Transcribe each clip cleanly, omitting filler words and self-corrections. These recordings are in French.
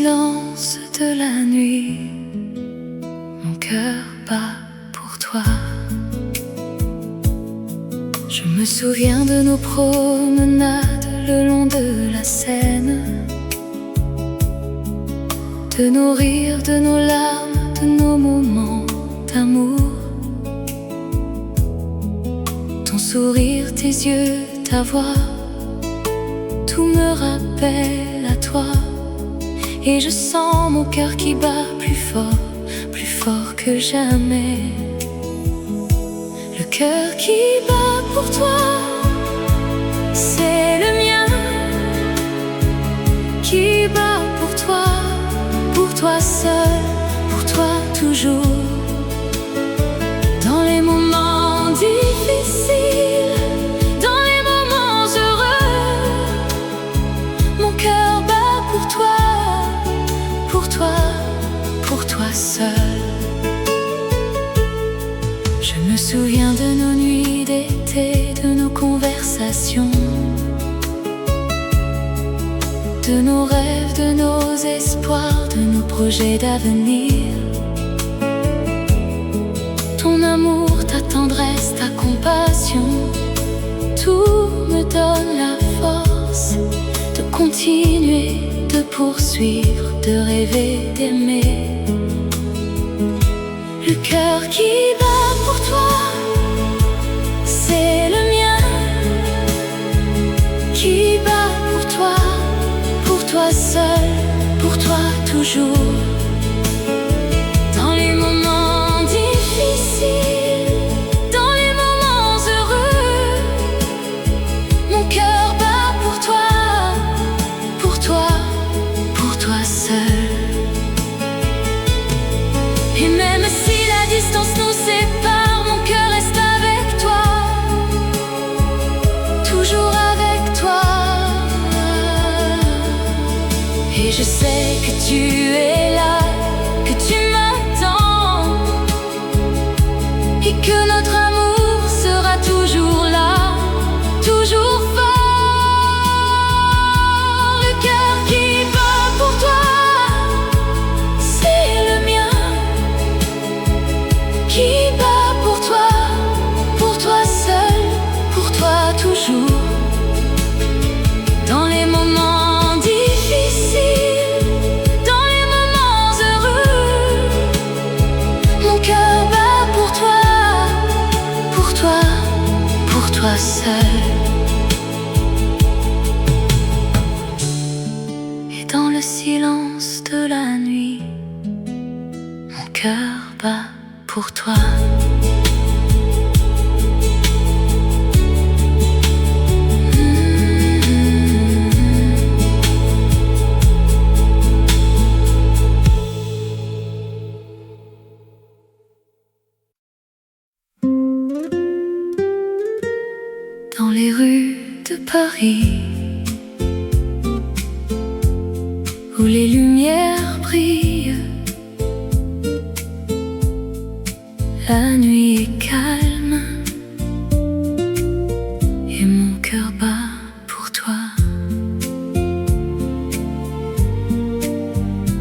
silence de la nuit, mon cœur bat pour toi. Je me souviens de nos promenades le long de la Seine, de nos rires, de nos larmes, de nos moments d'amour. Ton sourire, tes yeux, ta voix, tout me rappelle à toi. Et je sens mon cœur qui bat plus fort que jamais. Le cœur qui bat pour toi, c'est le mien, qui bat pour toi seul, pour toi toujours. Dans les moments difficiles, dans les moments heureux, mon cœur bat pour toi seul. Je me souviens de nos nuits d'été, de nos conversations, de nos rêves, de nos espoirs, de nos projets d'avenir. Ton amour, ta tendresse, ta compassion, tout me donne la force de continuer, de poursuivre, de rêver, d'aimer. Le cœur qui bat pour toi, c'est le mien, qui bat pour toi seul, pour toi toujours. Dans les moments difficiles, dans les moments heureux, mon cœur bat pour toi seul. Et même si la distance nous sépare, mon cœur reste avec toi, toujours avec toi. Et je sais que tu es là, que tu m'attends, et que notre amour sera toujours là, toujours fort. Le cœur qui bat pour toi, c'est le mien, qui bat pour toi seul, pour toi toujours. Dans les moments difficiles, dans les moments heureux, mon cœur bat pour toi seul. Et dans le silence de la nuit, mon cœur bat pour toi. Dans les rues de Paris, où les lumières brillent, la nuit est calme et mon cœur bat pour toi.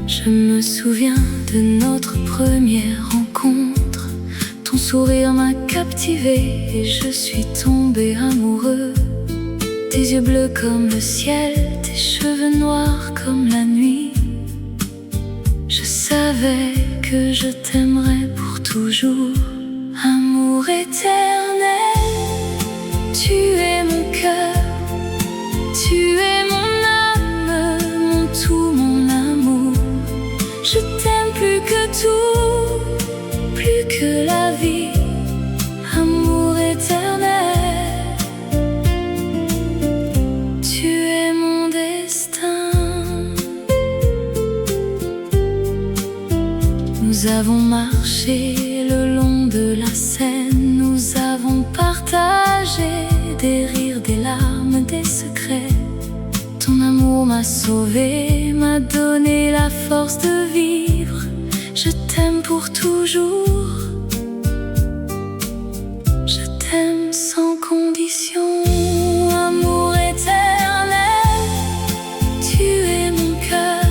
Je me souviens de notre première rencontre. Ton sourire m'a captivé et je suis tombée amoureux. Tes yeux bleus comme le ciel, tes cheveux noirs comme la nuit. Je savais que je t'aimerais pour toujours. Amour éternel, tu es mon cœur, tu es mon âme, mon tout, mon amour. Je t'aime plus que tout, plus que la vie. Amour éternel, tu es mon destin. Nous avons marché le long de la Seine, nous avons partagé des rires, des larmes, des secrets. Ton amour m'a sauvée, m'a donné la force de vivre. Je t'aime pour toujours, je t'aime sans condition. Amour éternel, tu es mon cœur,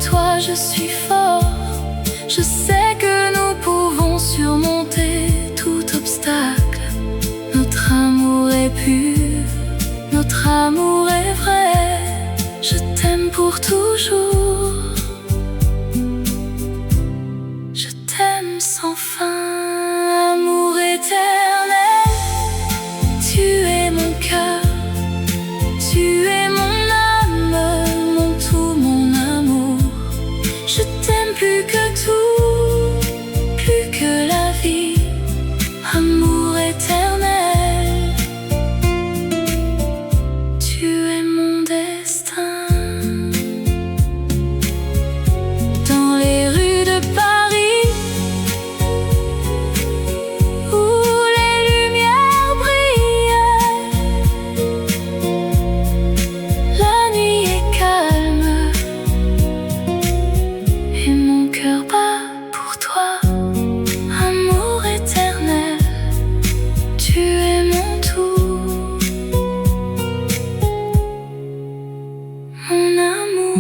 toi je suis fort. Je sais que nous pouvons surmonter tout obstacle. Notre amour est pur, notre amour est vrai. Je t'aime pour toujours. Je t'aime sans fin, amour éternel. Tu es mon cœur, tu es mon âme, mon tout, mon amour. Je t'aime plus que tout, plus que la vie, amour éternel. Tu es mon destin. Dans les rues de Paris, où les lumières brillent, la nuit est calme et mon cœur bat pour toi, amour éternel. Tu es mon tout, mon amour.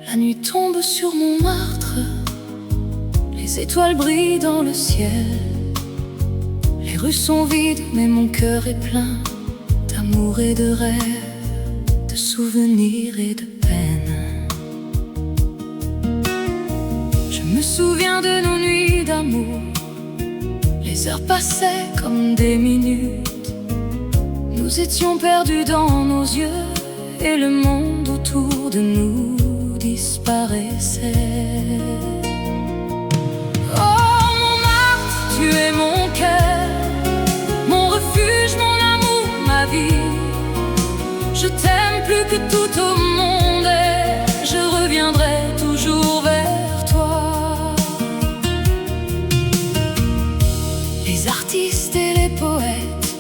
La nuit tombe sur mon martre, les étoiles brillent dans le ciel. Les rues sont vides, mais mon cœur est plein d'amour et de rêves, de souvenirs et de peines. Je me souviens de nos nuits d'amour. Les heures passaient comme des minutes. Nous étions perdus dans nos yeux et le monde autour de nous disparaissait. Oh mon Marthe, tu es mon cœur, mon refuge, mon amour, ma vie. Je t'aime plus que tout au monde et je reviendrai toujours vers toi. Les artistes et les poètes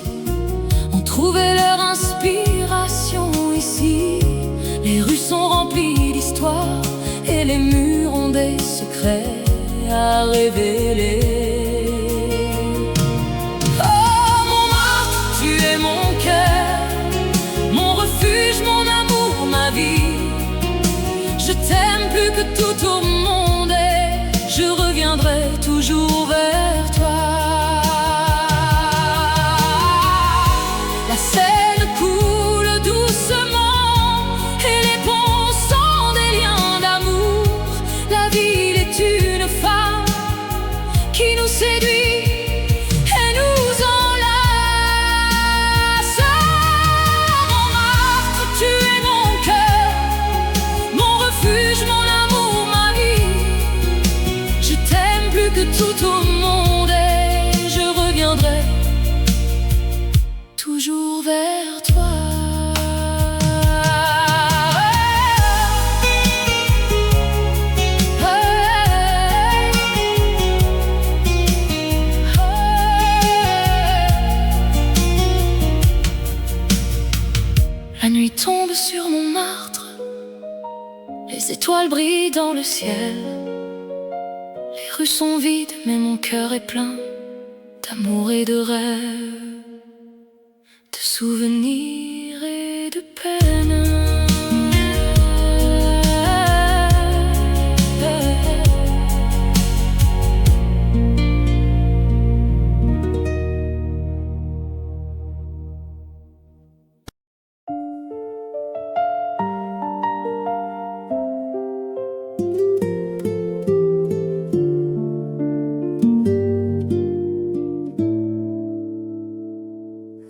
ont trouvé leur inspiration ici. Les rues sont remplies d'histoires et les murs ont des secrets à révéler. Oh mon Marthe, tu es mon cœur, mon refuge, mon amour, ma vie. Je t'aime plus que tout au monde et je reviendrai toujours vers toi. La Seine coule doucement et les ponts sont des liens d'amour. La ville est une femme qui nous séduit et nous enlace. Mon Marthe, tu es mon cœur, mon refuge, mon amour, ma vie. Je t'aime plus que tout au monde et je reviendrai toujours vers toi. La nuit tombe sur mon martre, les étoiles brillent dans le ciel. Les rues sont vides, mais mon cœur est plein d'amour et de rêves, de souvenirs et de peines.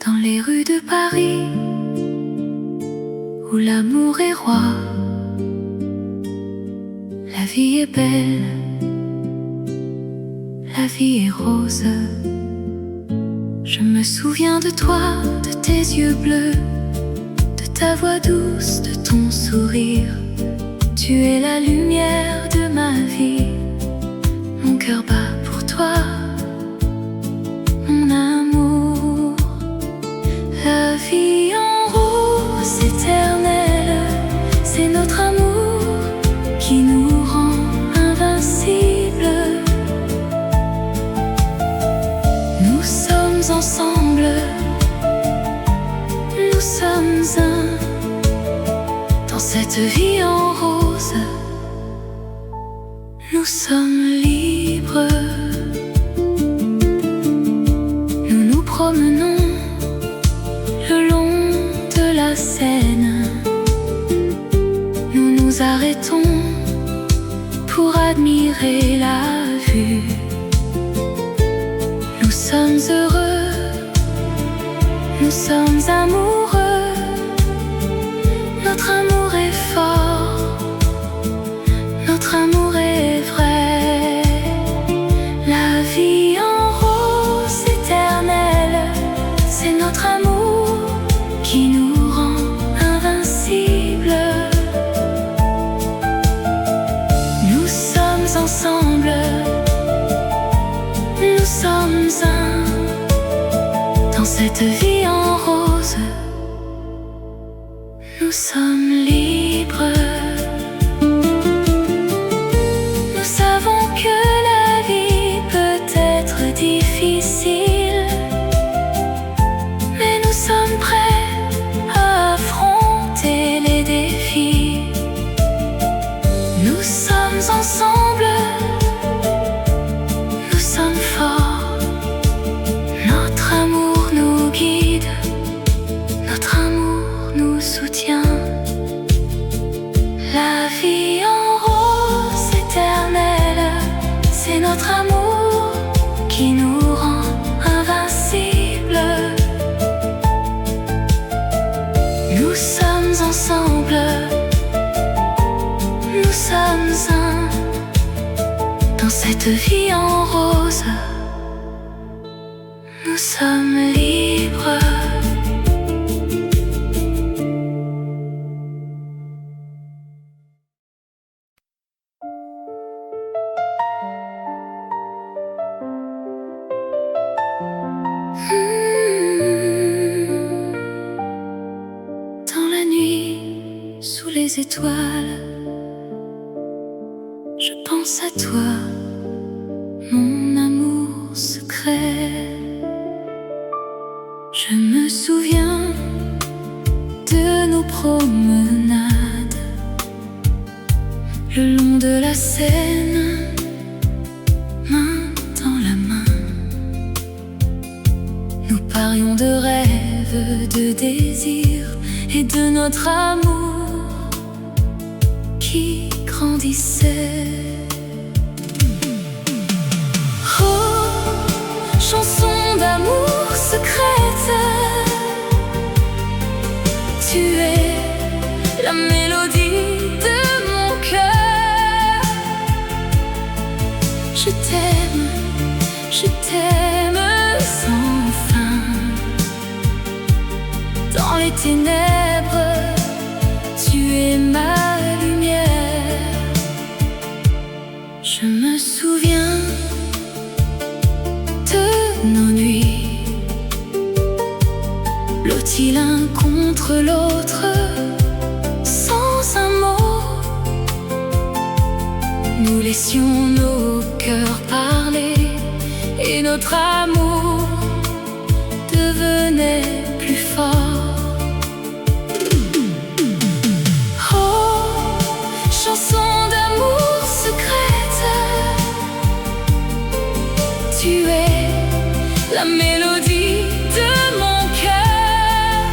Dans les rues de Paris, où l'amour est roi, la vie est belle, la vie est rose. Je me souviens de toi, de tes yeux bleus, de ta voix douce, de ton sourire. Tu es la lumière de ma vie, mon cœur bat pour toi, mon amour. cette vie en rose, nous sommes libres. Nous nous promenons le long de la Seine. Nous nous arrêtons pour admirer la vue. Nous sommes heureux, nous sommes amoureux. Notre amour est fort, notre amour est vrai. La vie en rose éternelle, c'est notre amour qui nous rend invincibles. Nous sommes ensemble, nous sommes un dans cette vie en rose. Nous sommes libres. Nous savons que la vie peut être difficile, mais nous sommes prêts à affronter les défis. Nous sommes ensemble, nous sommes forts. Notre amour nous guide, notre amour nous soutient. La vie en rose éternelle, c'est notre amour qui nous rend invincibles. Nous sommes ensemble, nous sommes un dans cette vie en rose. Nous sommes libres. Dans la nuit, sous les étoiles, je pense à toi, mon amour secret. Je me souviens de nos promenades le long de la Seine, main dans la main. Nous parlions de rêves, de désirs et de notre amour qui grandissait. Oh, chanson d'amour secrète, tu es la mélodie de mon cœur. Je t'aime sans fin. Dans les ténèbres, tu es ma lumière. Je me souviens de nos nuits, blottis l'un contre l'autre, sans un mot. Nous laissions nos cœurs parler et notre amour devenait plus fort. Oh, chanson d'amour secrète, tu es la mélodie de mon cœur.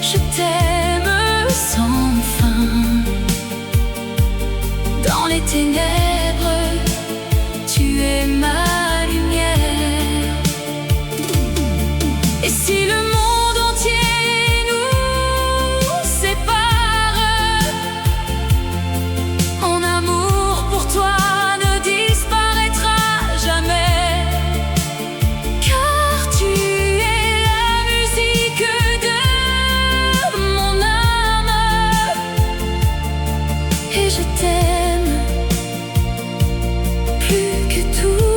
Je t'aime sans fin. Dans les ténèbres, tu es ma lumière. Et si le monde entier nous sépare, mon amour pour toi ne disparaîtra jamais. Car tu es la musique de mon âme, et je t'aime plus que tout.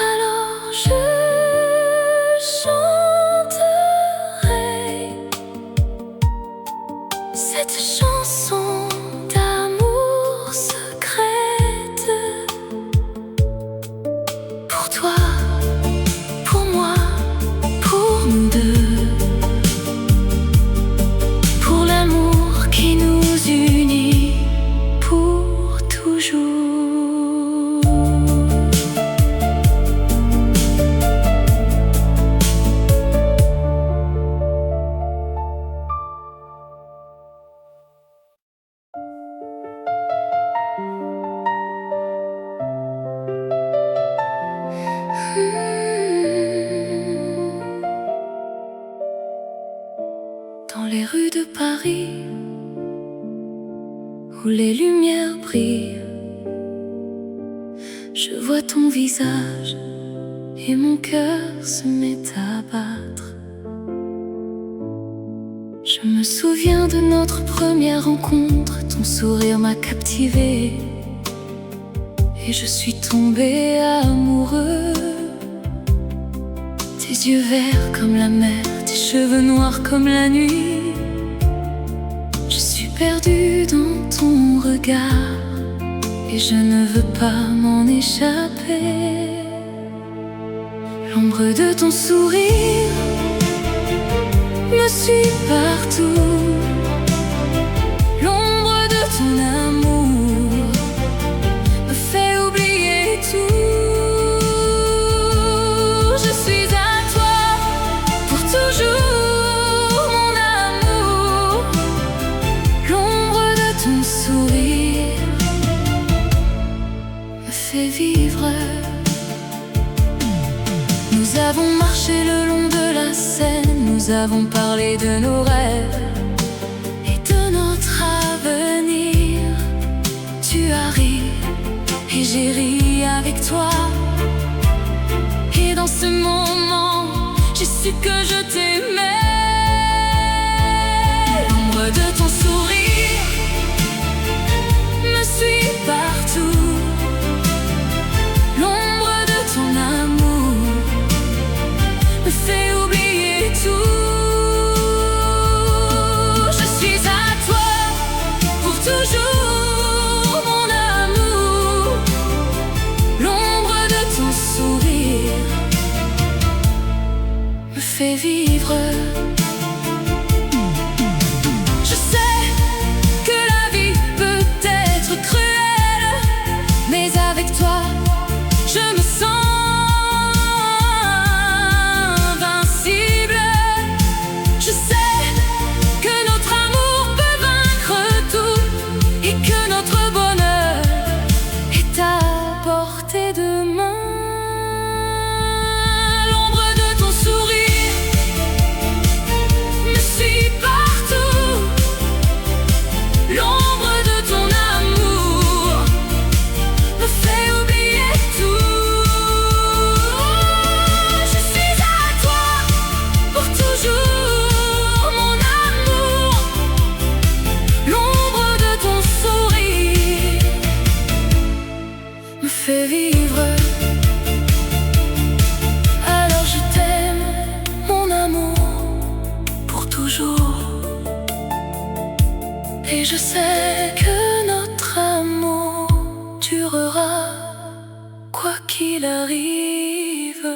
Alors je chanterai cette chanson d'amour secrète pour toi, pour moi, pour nous deux. où les lumières brillent. Je vois ton visage et mon cœur se met à battre. Je me souviens de notre première rencontre, ton sourire m'a captivé et je suis tombé amoureux. Tes yeux verts comme la mer, tes cheveux noirs comme la nuit. Je suis perdue dans ton regard et je ne veux pas m'en échapper. L'ombre de ton sourire me suit partout. L'ombre de ton amour me fait oublier tout. Je suis à toi pour toujours, mon amour. L'ombre de ton sourire me fait vivre. Nous avons marché le long de la Seine, nous avons parlé de nos rêves et de notre avenir. Tu as ri et j'ai ri avec toi. Et dans ce moment, j'ai su que je t'aimais. L'ombre de ton sourire me suit partout. L'ombre de ton amour me fait oublier tout. Je suis à toi pour toujours, mon amour. L'ombre de ton sourire me fait vivre. Je sais que la vie peut être cruelle, mais avec toi, je me sens invincible. Je sais que notre amour peut vaincre tout et que notre bonheur est à portée de main. L'ombre de ton sourire me suit partout. L'ombre de ton amour me fait oublier tout. Je suis à toi pour toujours, mon amour. L'ombre de ton sourire me fait vivre. Alors je t'aime, mon amour, pour toujours. Et je sais que notre amour durera, quoi qu'il arrive.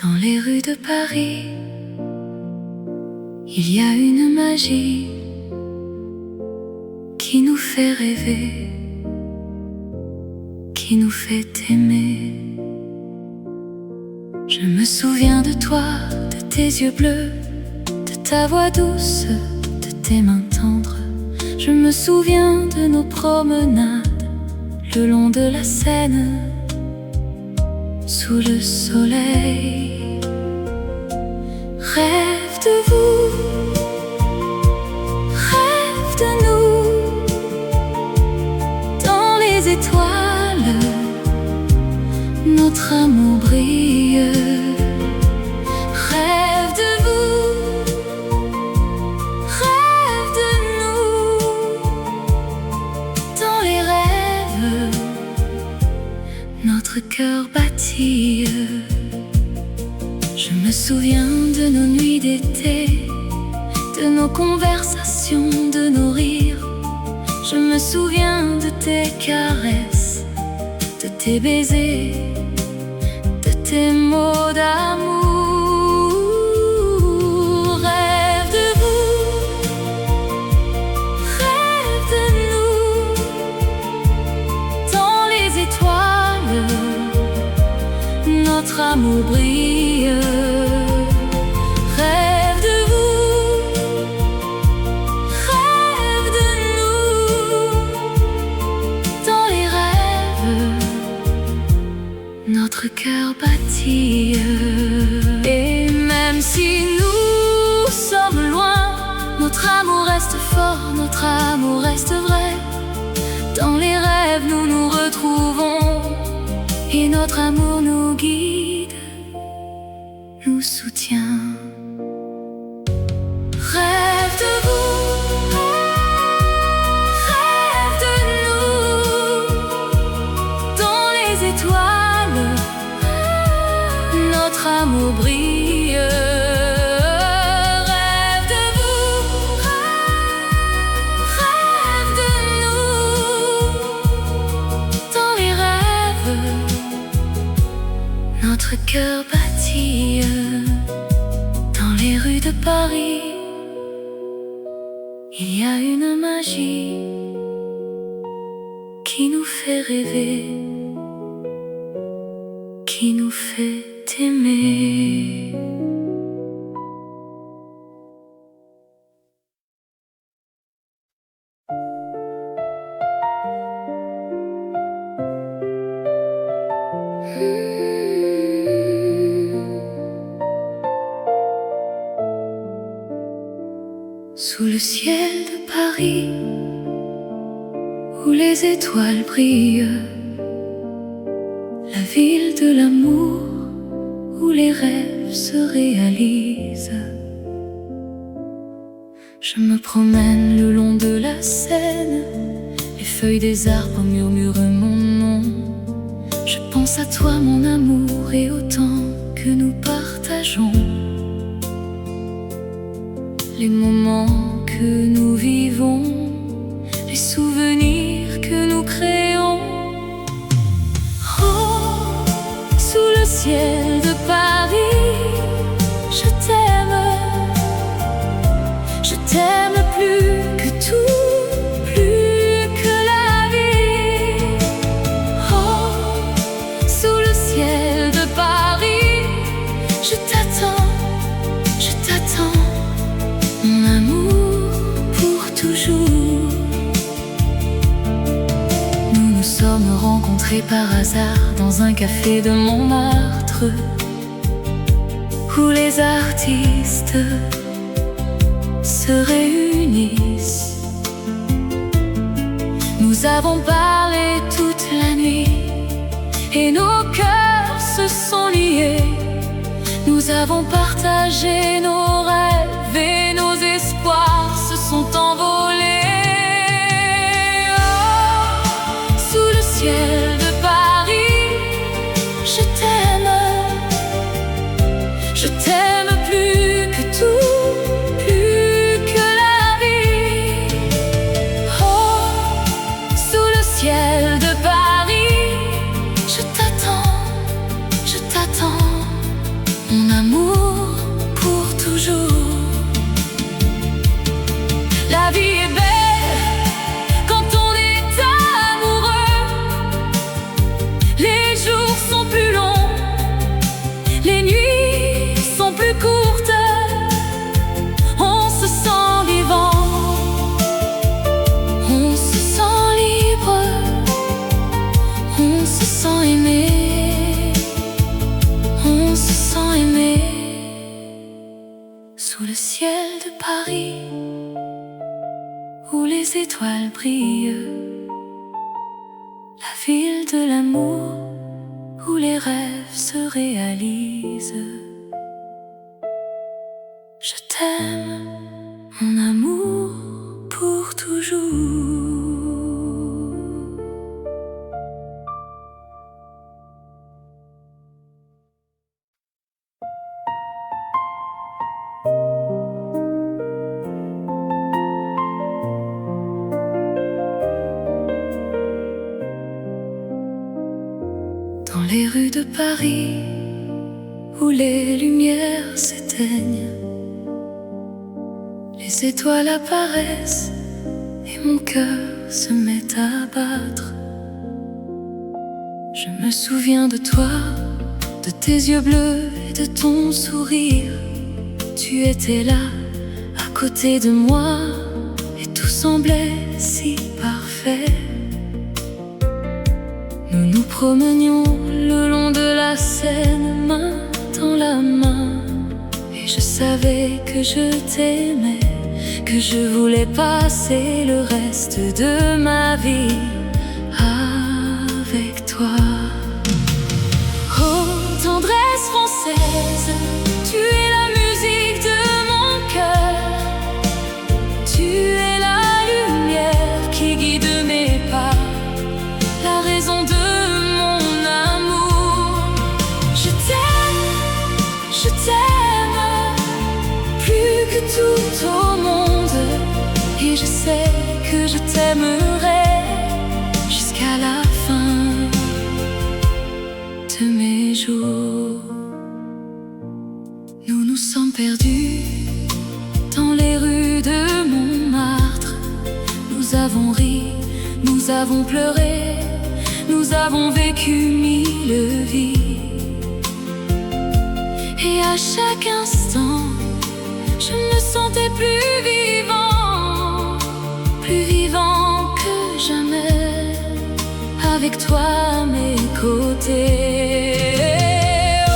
Dans les rues de Paris, il y a une magie qui nous fait rêver, qui nous fait aimer. Je me souviens de toi, de tes yeux bleus, de ta voix douce, de tes mains tendres. Je me souviens de nos promenades le long de la Seine, sous le soleil. Rêve de vous, rêve de nous, dans les étoiles, notre amour brille. Rêve de vous, rêve de nous, dans les rêves, notre cœur battit. Je me souviens de nos nuits d'été, de nos conversations, de nos rires. Je me souviens de tes caresses, de tes baisers, de tes mots d'amour. Rêve de vous, rêve de nous, dans les étoiles, notre amour amour brille. Rêve de vous, rêve de nous. Dans les rêves, notre cœur battit. Et même si nous sommes loin, notre amour reste fort, notre amour reste vrai. Dans les rêves nous nous retrouvons, et notre amour nous guide, nous soutient. Rêve de vous, rêve de nous. Dans les étoiles, notre amour brille. Rêve de vous, rêve de nous. Dans les rêves, notre cœur battit. Dans les rues de Paris, il y a une magie qui nous fait rêver, qui nous fait aimer. Sous le ciel de Paris, où les étoiles brillent, la ville de l'amour, où les rêves se réalisent. Je me promène le long de la Seine, les feuilles des arbres murmurent mon nom. Je pense à toi mon amour et au temps que nous partageons, les moments que nous vivons, les souvenirs que nous créons. Oh, sous le ciel de Paris, je t'aime plus que tout, plus que la vie. Oh, sous le ciel de Paris, je t'attends, mon amour pour toujours. Nous nous sommes rencontrés par hasard dans un café de Montmartre, où les artistes se réunissent. Nous avons parlé toute la nuit et nos cœurs se sont liés. Nous avons partagé nos rêves et nos espoirs se sont envolés. Oh, sous le ciel de Paris, je t'aime plus que tout, plus que la vie. Oh, sous le ciel de Paris, je t'attends, mon amour pour toujours. La vie est belle quand on est amoureux. Les jours sont plus longs, les nuits sont plus courtes. On se sent vivant, on se sent libre, on se sent aimé, on se sent aimé. Sous le ciel de Paris, où les étoiles brillent, la ville de l'amour, où les rêves se réalisent. Je t'aime, mon amour, pour toujours. Dans les rues de Paris, où les lumières s'éteignent, les étoiles apparaissent et mon cœur se met à battre. Je me souviens de toi de tes yeux bleus et de ton sourire. Tu étais là, à côté de moi, et tout semblait si parfait. Nous nous promenions le long de la Seine, main dans la main, et je savais que je t'aimais, que je voulais passer le reste de ma vie avec toi. Oh, tendresse française, tu es la musique de mon cœur. Tu es la lumière qui guide mes pas, la raison de mon amour. Je t'aime plus que tout au monde, et je sais que je t'aimerai jusqu'à la fin de mes jours. Nous nous sommes perdus dans les rues de Montmartre. Nous avons ri, nous avons pleuré, nous avons vécu mille vies. Et à chaque instant, je me sentais plus vivant que jamais, avec toi à mes côtés. Oh,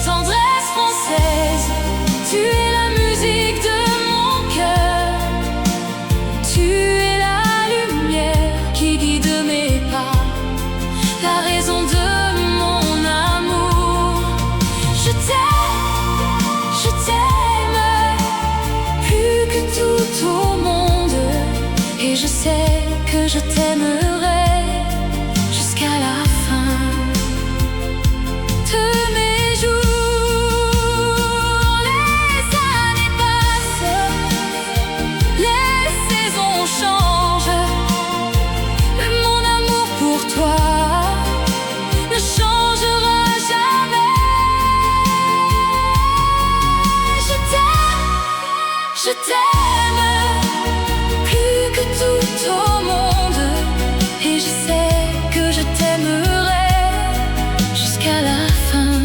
tendresse française, tu es la musique de mon cœur. Tu es la lumière qui guide mes pas, la raison de mon amour. Je t'aime plus que tout au monde, et je sais que je t'aimerai jusqu'à la fin de mes jours. Les années passent, les saisons changent, mais mon amour pour toi ne changera jamais. Je t'aime plus que tout au monde, et je sais que je t'aimerai jusqu'à la fin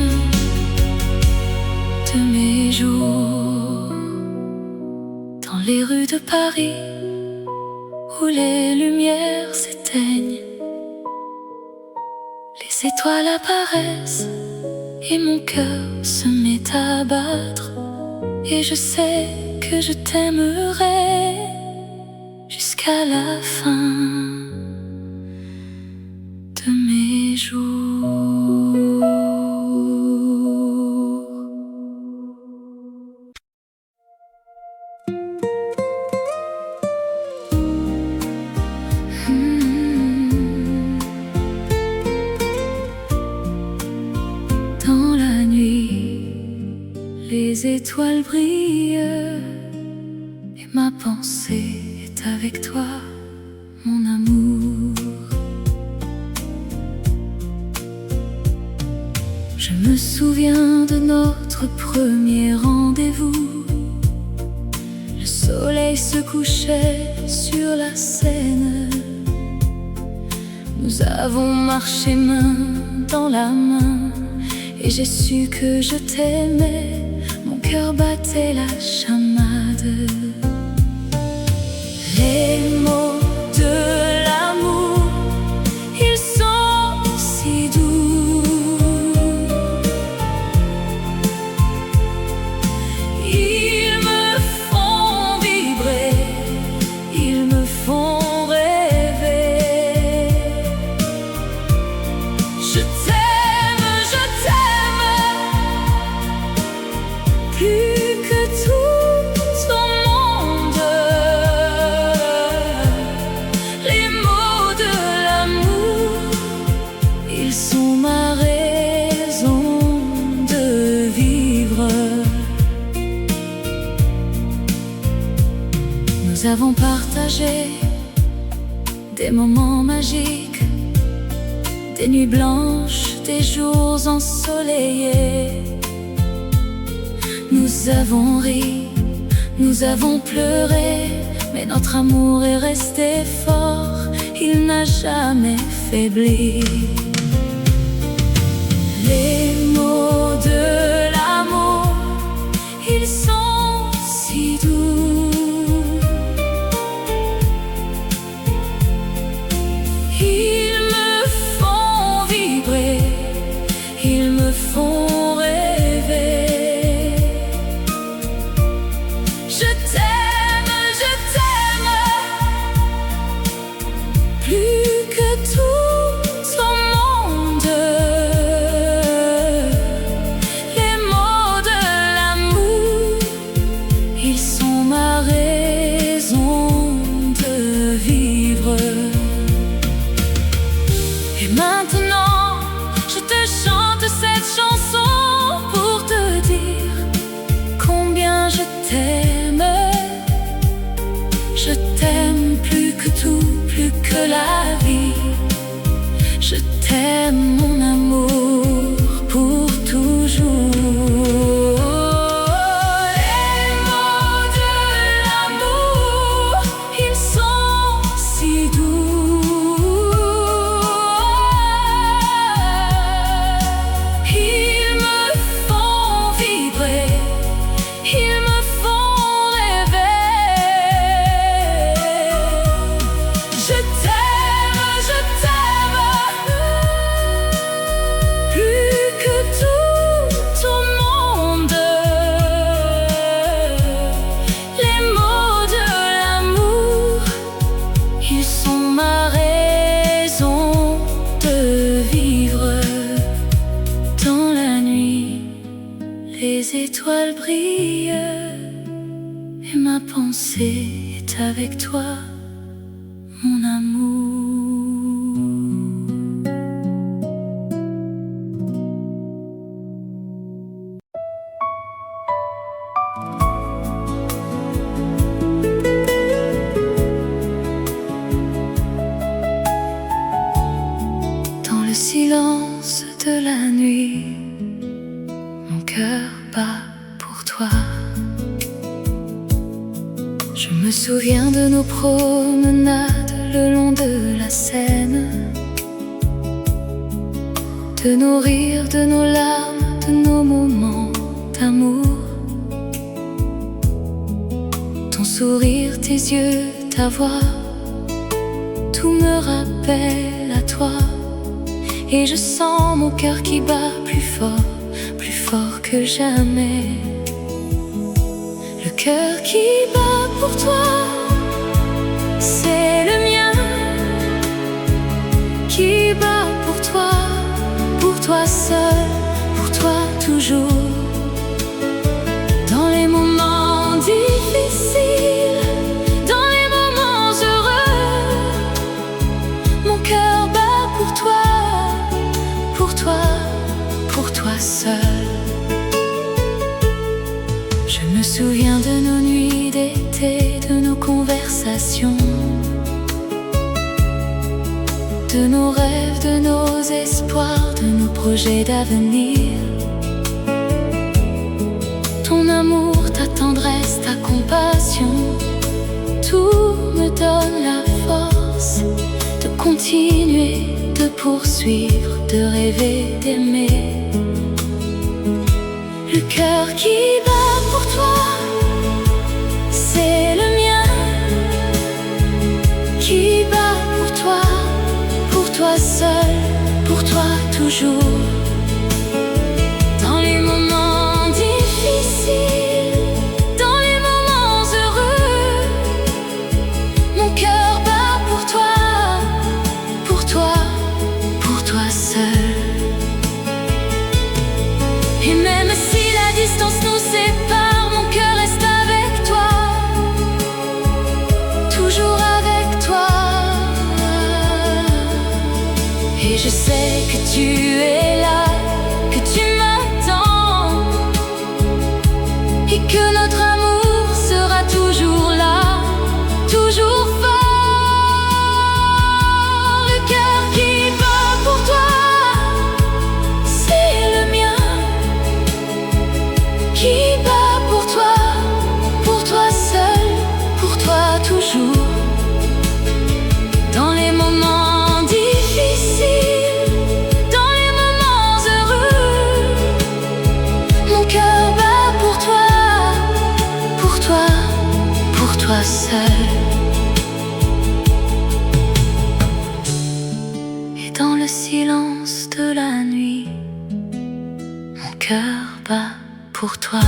de mes jours. Dans les rues de Paris, où les lumières s'éteignent, les étoiles apparaissent et mon cœur se met à battre. Et je sais que je t'aimerai jusqu'à la fin de mes jours. Dans la nuit, les étoiles brillent, et ma pensée est avec toi, mon amour. Je me souviens de notre premier rendez-vous. Le soleil se couchait sur la Seine. Nous avons marché main dans la main, et j'ai su que je t'aimais. Mon cœur battait la chamade. Les mots de l'amour, ils sont si doux. Ils me font vibrer, ils me font rêver. Je t'aime plus que tout au monde. Les mots de l'amour, ils sont ma raison de vivre. Nous avons partagé des moments magiques, des nuits blanches, des jours ensoleillés. Nous avons ri, nous avons pleuré, mais notre amour est resté fort, il n'a jamais faibli. Les mots les étoiles brillent et ma pensée est avec toi, mon amour. Dans le silence de la nuit, mon cœur bat pour toi. Je me souviens de nos promenades le long de la Seine, de nos rires, de nos larmes, de nos moments d'amour. Ton sourire, tes yeux, ta voix, tout me rappelle à toi. Et je sens mon cœur qui bat plus fort que jamais. Le cœur qui bat pour toi, c'est le mien, qui bat pour toi seul, pour toi toujours. Dans les moments difficiles, dans les moments heureux, mon cœur bat pour toi, pour toi seul. Je me souviens de nos nuits d'été, de nos conversations, de nos rêves, de nos espoirs, de nos projets d'avenir. Ton amour, ta tendresse, ta compassion, tout me donne la force de continuer, de poursuivre, de rêver, d'aimer. Le cœur qui bat pour toi, c'est le mien, qui bat pour toi seul, pour toi toujours. Dans les moments difficiles, dans les moments heureux, mon cœur bat pour toi seul. Et même si la distance nous sépare, mon cœur reste avec toi, toujours avec toi. Et je sais que tu es là, que tu m'attends, et que notre amour sera toujours là, toujours fort. Le cœur qui bat pour toi, c'est le mien, qui bat pour toi seul, pour toi toujours. Dans les moments difficiles, dans les moments heureux, mon cœur bat pour toi seul. Et dans le silence de la nuit, mon cœur bat pour toi.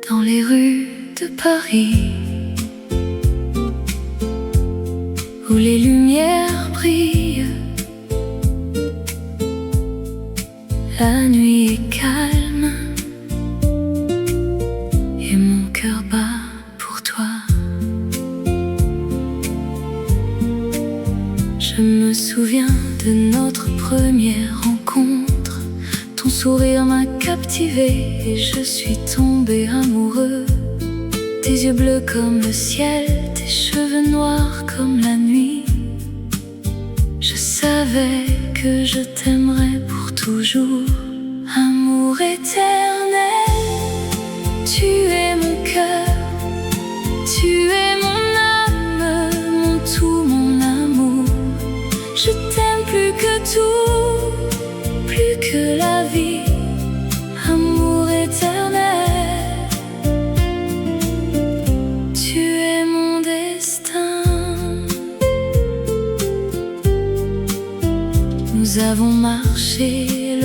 Dans les rues de Paris, où les lumières brillent, la nuit est calme et mon cœur bat pour toi. Je me souviens de notre première rencontre. Ton sourire m'a captivé et je suis tombé amoureux. Tes yeux bleus comme le ciel, tes cheveux noirs comme la nuit. Je savais que je t'aimerais pour toujours. Amour éternel, tu es mon cœur, tu es mon âme, mon tout, mon amour. Je t'aime plus que tout, plus que la vie. Amour éternel, tu es mon destin. Nous avons marché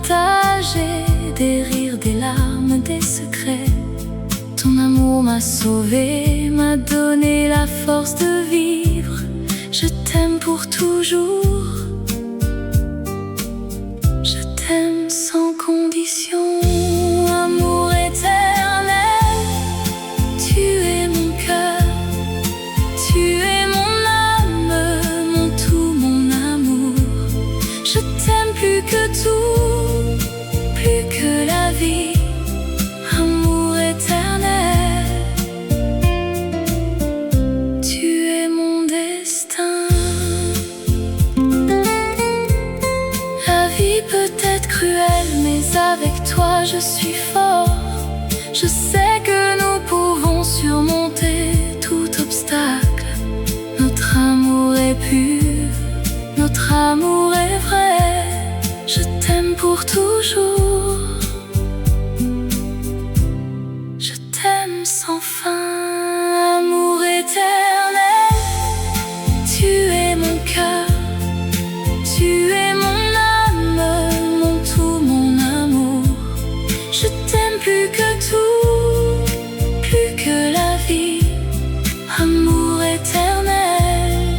partager des rires, des larmes, des secrets. Ton amour m'a sauvé, m'a donné la force de vivre. Je t'aime pour toujours. Je t'aime sans condition, amour éternel. Tu es mon cœur, tu es mon âme, mon tout, mon amour. Je t'aime plus que tout, plus que la vie. Amour éternel, tu es mon destin. La vie peut être cruelle, mais avec toi je suis fort. Je sais que nous pouvons surmonter tout obstacle. Notre amour est pur, notre amour est vrai. Je t'aime pour toujours. Je t'aime sans fin, amour éternel. Tu es mon cœur, tu es mon âme, mon tout, mon amour. Je t'aime plus que tout, plus que la vie. Amour éternel,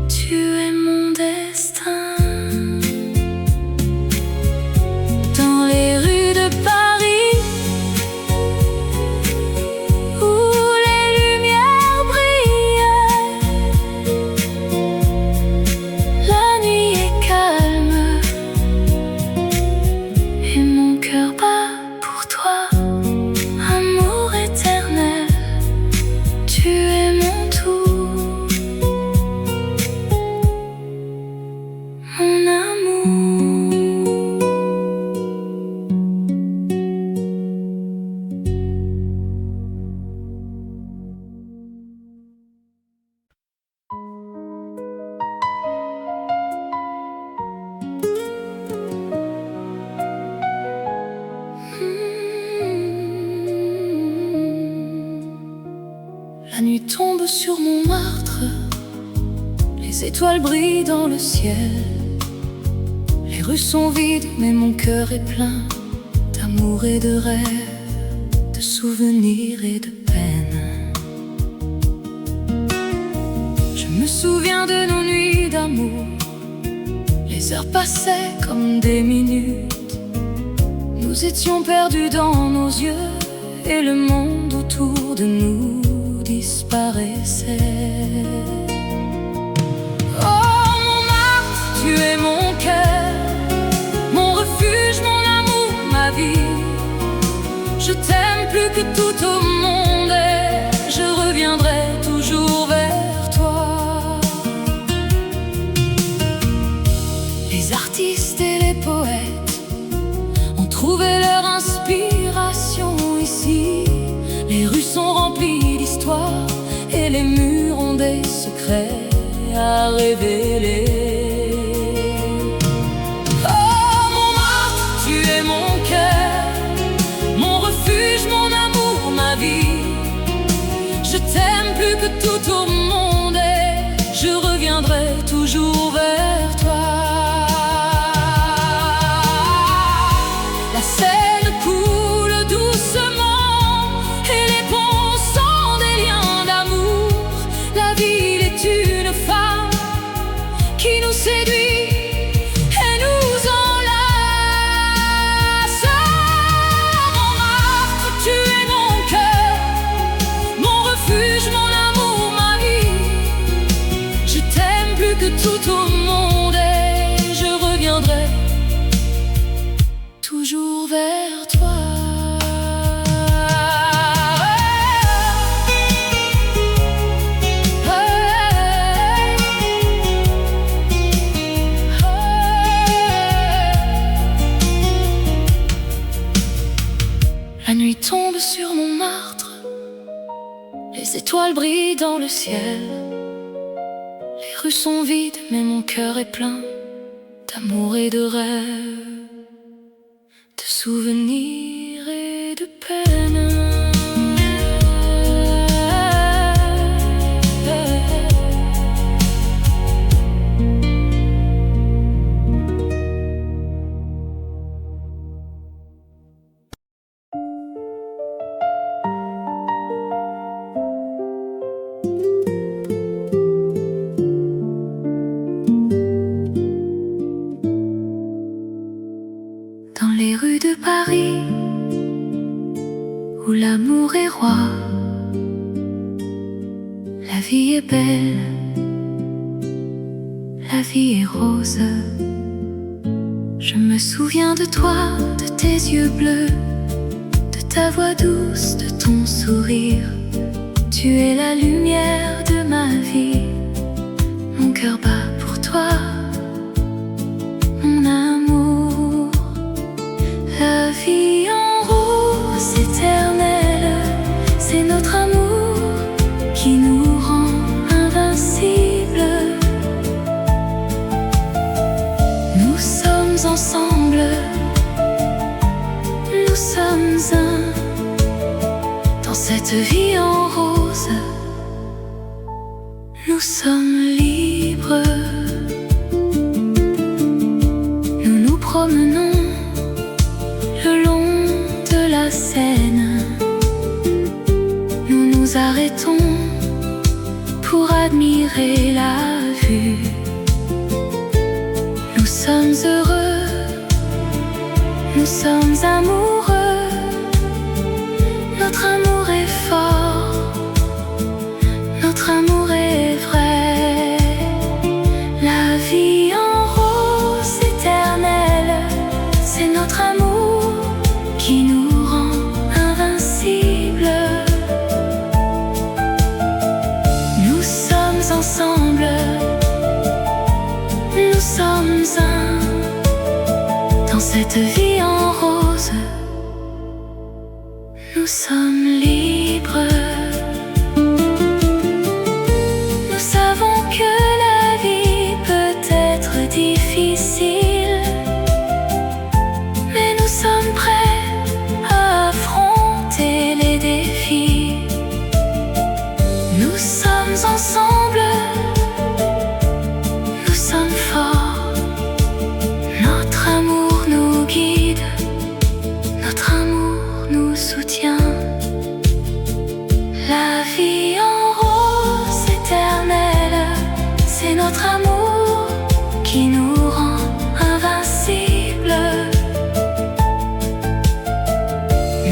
tu es mon destin. Dans les rues de Paris, où les lumières brillent, la nuit est calme et mon cœur bat pour toi. Amour éternel, tu es mon tout, mon amour. La nuit tombe sur mon martre, les étoiles brillent dans le ciel. Les rues sont vides, mais mon cœur est plein d'amour et de rêves, de souvenirs et de peines. Je me souviens de nos nuits d'amour, les heures passaient comme des minutes. Nous étions perdus dans nos yeux et le monde autour de nous disparaissait. Oh Montmartre, tu es mon cœur, mon refuge, mon amour, ma vie. Je t'aime plus que tout au monde et je reviendrai toujours vers toi. Les artistes et les poètes ont trouvé leur inspiration ici. Les rues sont remplies d'histoires et les murs ont des secrets à révéler. Oh Montmartre, tu es mon cœur, mon refuge, mon amour, ma vie. Je t'aime plus que tout au monde et je reviendrai toujours vers toi. La Seine coule doucement et les ponts sont des liens d'amour. La ville est une femme qui nous séduit et nous enlace. Montmartre, tu es mon cœur, mon refuge, mon amour, ma vie. Je t'aime plus que tout au monde et je reviendrai toujours vers toi. La nuit tombe sur Montmartre, les étoiles brillent dans le ciel. Les rues sont vides, mais mon cœur est plein d'amour et de rêves, de souvenirs et de peines. froid. La vie est belle, la vie est rose. Je me souviens de toi, de tes yeux bleus, de ta voix douce, de ton sourire. Tu es la lumière de ma vie. Mon cœur bat pour toi, mon amour. La vie en rose éternelle, c'est notre amour qui nous rend invincibles. Nous sommes ensemble, nous sommes un. Dans cette vie en rose, nous sommes libres. Nous nous promenons le long de la Seine. Nous nous arrêtons pour admirer la vue. Nous sommes heureux, nous sommes amoureux. Notre amour est fort, notre amour est vrai. La vie en rose éternelle, c'est notre amour qui nous rend invincibles. Nous sommes ensemble, nous sommes un. Dans cette vie en rose, nous sommes libres. Nous savons que la vie peut être difficile, mais nous sommes prêts à affronter les défis. Nous sommes ensemble, nous sommes forts. Notre amour nous guide, notre amour nous soutient. La vie en rose éternelle, c'est notre amour qui nous rend invincibles.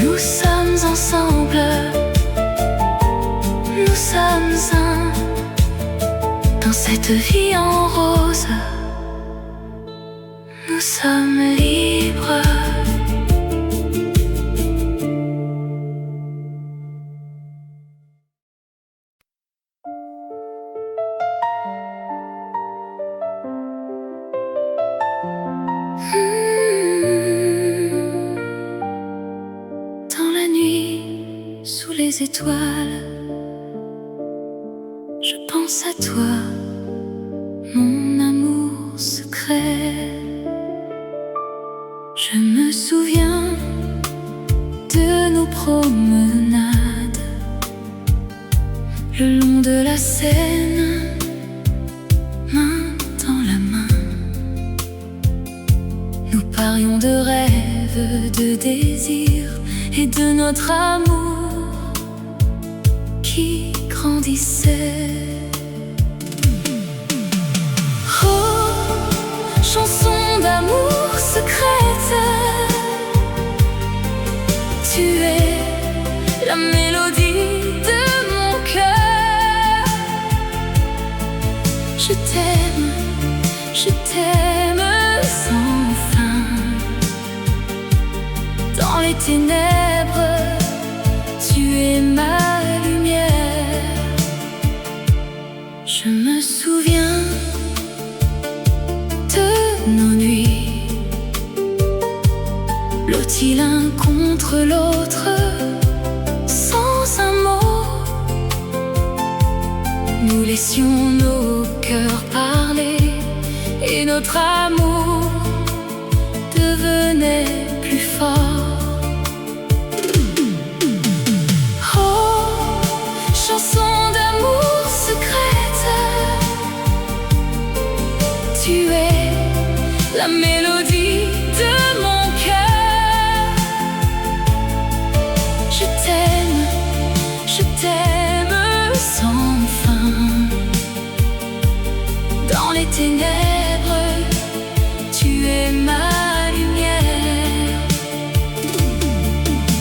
Nous sommes ensemble, nous sommes un. Dans cette vie en rose, nous sommes libres. Dans la nuit, sous les étoiles, je pense à toi, mon amour secret. Je me souviens de nos promenades le long de la Seine, main dans la main. Nous parlions de rêves, de désirs et de notre amour qui grandissait. Oh, chanson d'amour secrète, tu es la mélodie de mon cœur. Je t'aime sans fin. Dans les ténèbres, tu es ma lumière. Je me souviens de nos nuits, blottis l'un contre l'autre, sans un mot. Nous laissions nos cœurs parler et notre amour devenait plus fort. Oh, chanson d'amour secrète, tu es la mélodie de mon cœur. Je t'aime sans fin. Dans les ténèbres, tu es ma lumière.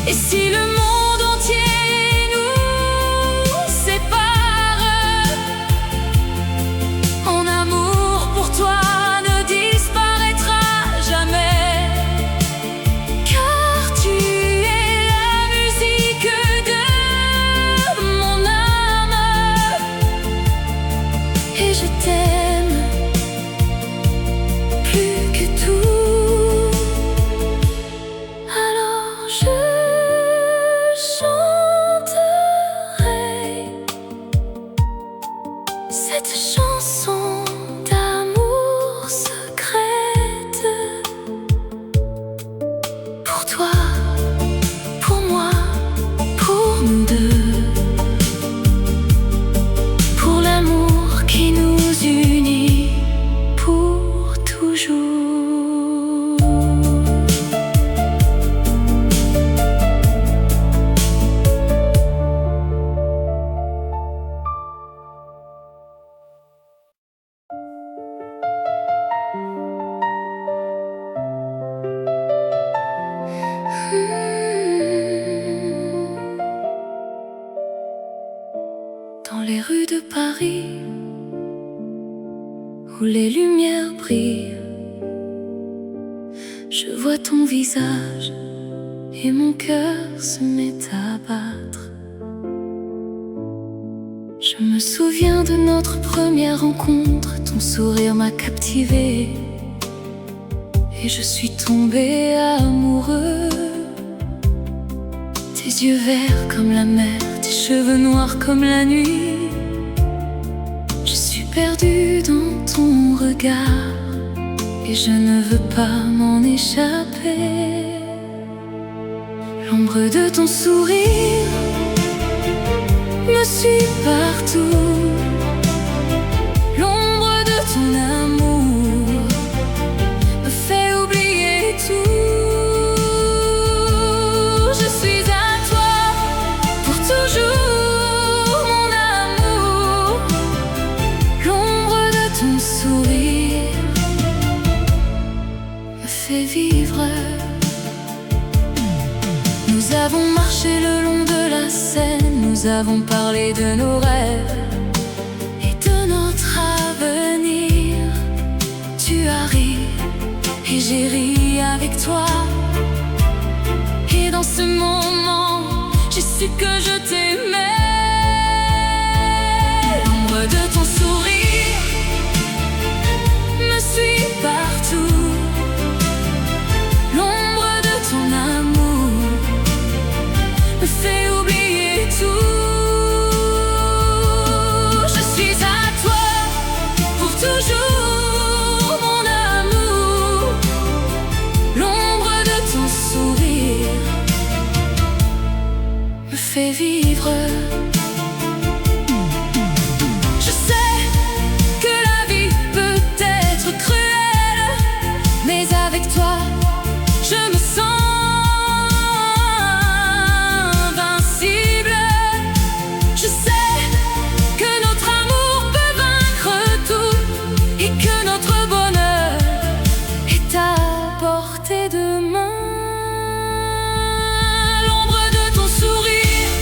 Et si le monde entier lumière brille. Je vois ton visage et mon cœur se met à battre. Je me souviens de notre première rencontre, ton sourire m'a captivé et je suis tombé amoureux. Tes yeux verts comme la mer, tes cheveux noirs comme la nuit. Je suis perdue dans ton regard et je ne veux pas m'en échapper. L'ombre de ton sourire me suit partout. L'ombre de ton amour me fait oublier tout. Je suis à toi pour toujours, mon amour. L'ombre de ton sourire me fait vivre. Nous avons marché le long de la Seine, nous avons parlé de nos rêves et de notre avenir. Tu as ri et j'ai ri avec toi. Et dans ce moment, j'ai su que je t'aimais. L'ombre de ton sourire me suit partout. L'ombre de ton amour me fait oublier tout. Je suis à toi pour toujours, mon amour. L'ombre de ton sourire me fait vivre. Je sais que la vie peut être cruelle, mais avec toi, je me sens invincible. Je sais que notre amour peut vaincre tout et que notre bonheur est à portée de main. L'ombre de ton sourire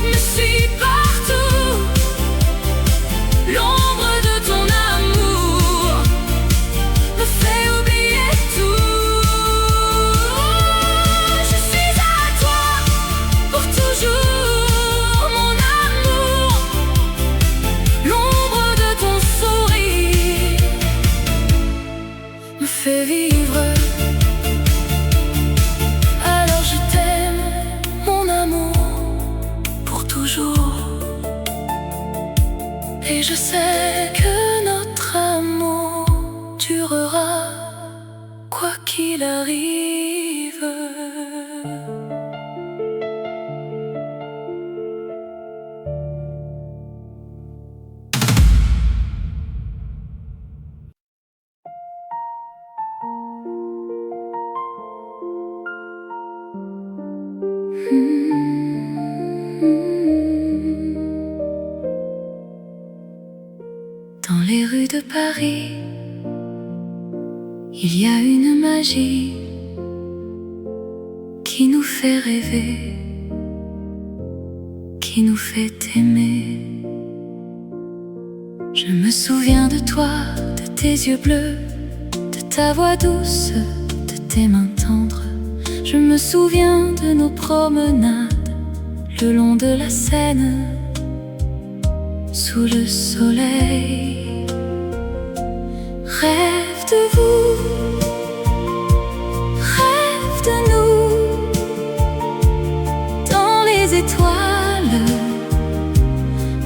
me suit partout. L'ombre de ton amour me fait oublier tout. Je suis à toi pour toujours, mon amour. L'ombre de ton sourire me fait vivre. Alors je t'aime, mon amour, pour toujours. Et je sais que notre amour durera, quoi qu'il arrive. Dans les rues de Paris, il y a une magie qui nous fait rêver, qui nous fait aimer. Je me souviens de toi, de tes yeux bleus, de ta voix douce, de tes mains tendres. Je me souviens de nos promenades le long de la Seine, sous le soleil. Rêve de vous, rêve de nous, dans les étoiles,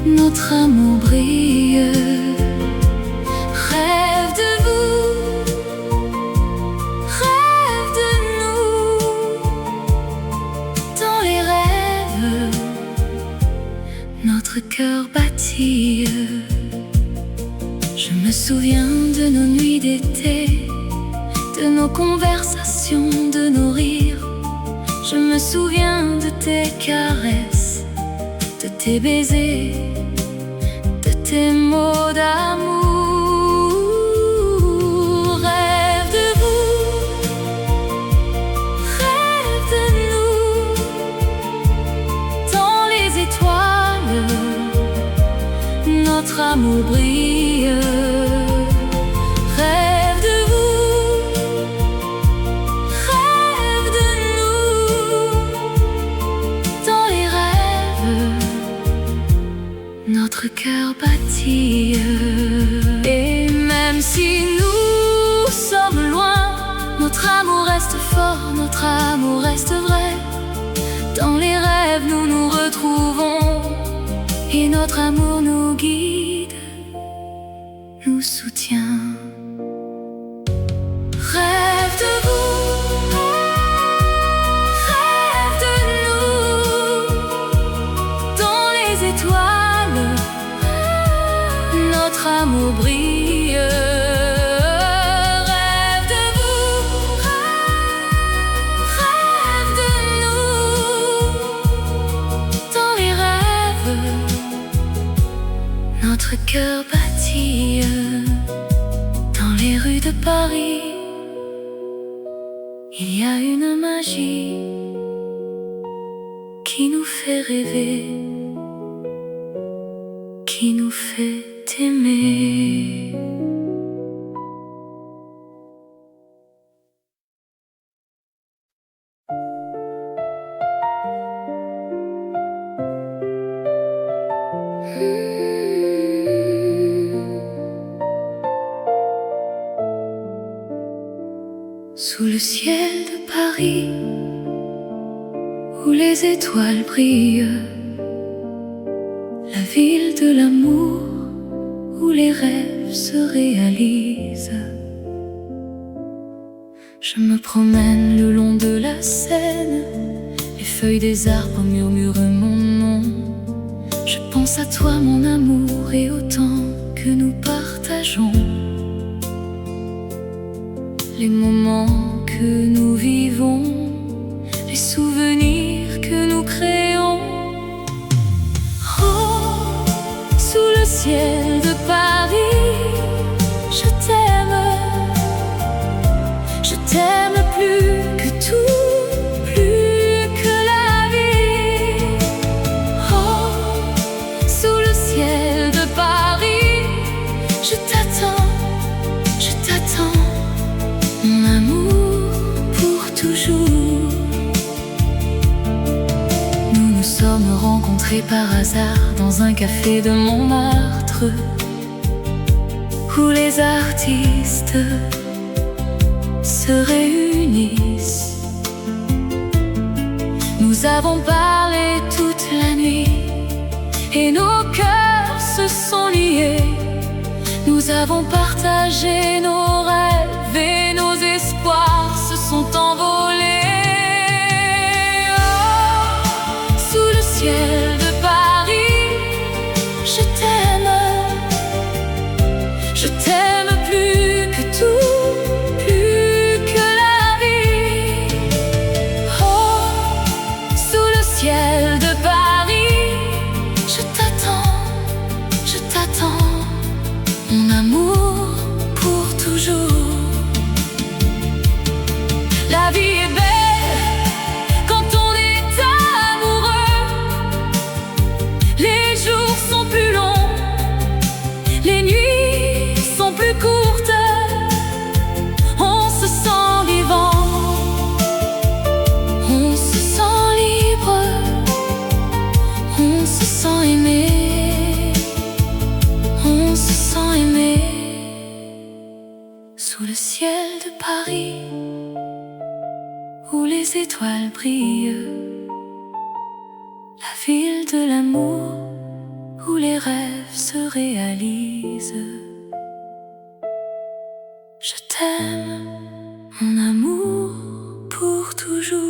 notre amour brille. Rêve de vous, rêve de nous, dans les rêves, notre cœur battit. Je me souviens de nos nuits d'été, de nos conversations, de nos rires. Je me souviens de tes caresses, de tes baisers, de tes mots d'amour. Rêve de vous, rêve de nous, dans les étoiles, notre amour brille. amour reste vrai. Dans les rêves nous nous retrouvons, et notre amour nous guide, nous soutient. Rêve de vous, rêve de nous, dans les étoiles, notre amour brille. Rêve de vous, rêve de nous, dans les rêves, notre cœur batille. Dans les rues de Paris, il y a une magie qui nous fait rêver, qui nous fait aimer. Sous le ciel de Paris, où les étoiles brillent, la ville de l'amour, où les rêves se réalisent. Je me promène le long de la Seine, les feuilles des arbres murmurent mon nom. Je pense à toi mon amour et au temps que nous partageons, les moments que nous vivons, les souvenirs que nous créons. Oh, sous le ciel de Paris, je t'aime plus que tout, plus que la vie. Oh, sous le ciel de Paris, je t'attends, mon amour pour toujours. Nous nous sommes rencontrés par hasard dans un café de Montmartre, où les artistes se réunissent. Nous avons parlé toute la nuit et nos cœurs se sont liés. Nous avons partagé nos rêves et nos espoirs se sont envolés. Oh, sous le ciel de Paris, je t'aime plus que tout, plus que la vie. Oh, sous le ciel de Paris, je t'attends, mon amour pour toujours. La vie est belle quand on est amoureux. Les jours sont plus longs, les nuits sont plus courtes. On se sent vivant, on se sent libre, on se sent aimé. On se sent aimé. Sous le ciel de Paris, où les étoiles brillent, la ville de l'amour, où les rêves se réalisent. Je t'aime, mon amour, pour toujours.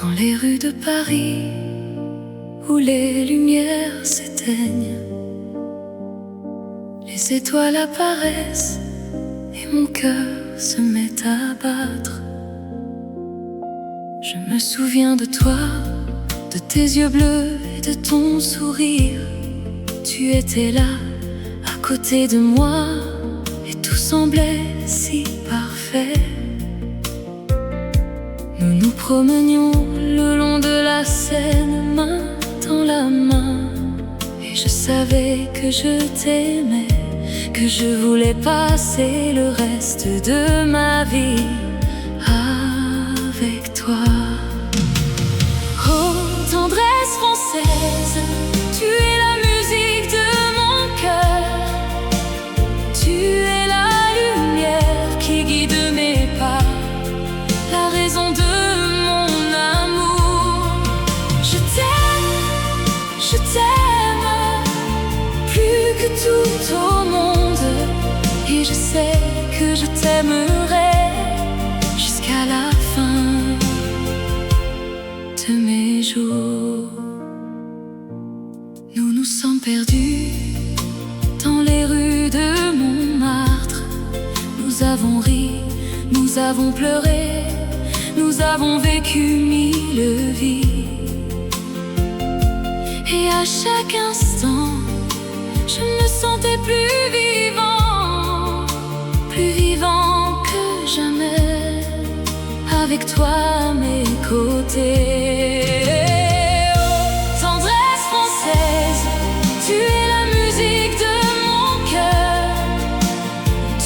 Dans les rues de Paris, où les lumières s'éteignent, les étoiles apparaissent et mon cœur se met à battre. Je me souviens de toi, de tes yeux bleus et de ton sourire. Tu étais là, à côté de moi, et tout semblait si parfait. Nous nous promenions le long de la Seine, main dans la main, et je savais que je t'aimais, que je voulais passer le reste de ma vie avec toi. Oh, tendresse française, tu es la musique de mon cœur. Tu es la lumière qui guide mes pas, la raison de mon amour. Je t'aime plus que tout au monde, et je sais que je t'aimerai jusqu'à la fin de mes jours. Nous nous sommes perdus dans les rues de Montmartre. Nous avons ri, nous avons pleuré, nous avons vécu mille vies. Et à chaque instant, je me sentais plus vivant que jamais, avec toi à mes côtés. Oh, tendresse française, tu es la musique de mon cœur.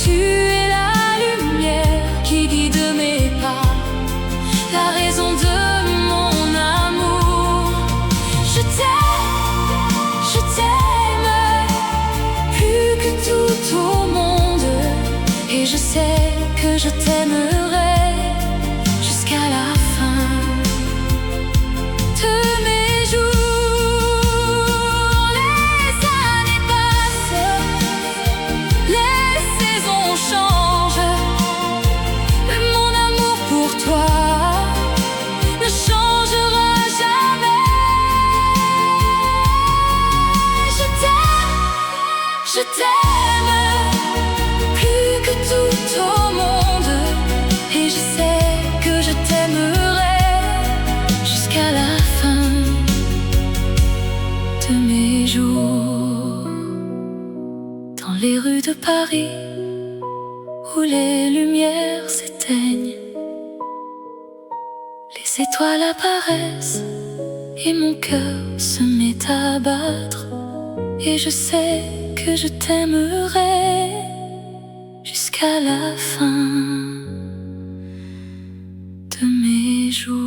Tu es la lumière qui guide mes pas, la raison de mon amour. Je t'aime plus que tout au monde, et je sais que je t'aimerai jusqu'à la fin de mes jours. Les années passent, les saisons changent, mais mon amour pour toi ne changera jamais. Je t'aime plus que tout au monde, et je sais que je t'aimerai jusqu'à la fin de mes jours. Dans les rues de Paris, où les lumières s'éteignent, les étoiles apparaissent et mon cœur se met à battre. Et je sais que je t'aimerai jusqu'à la fin de mes jours.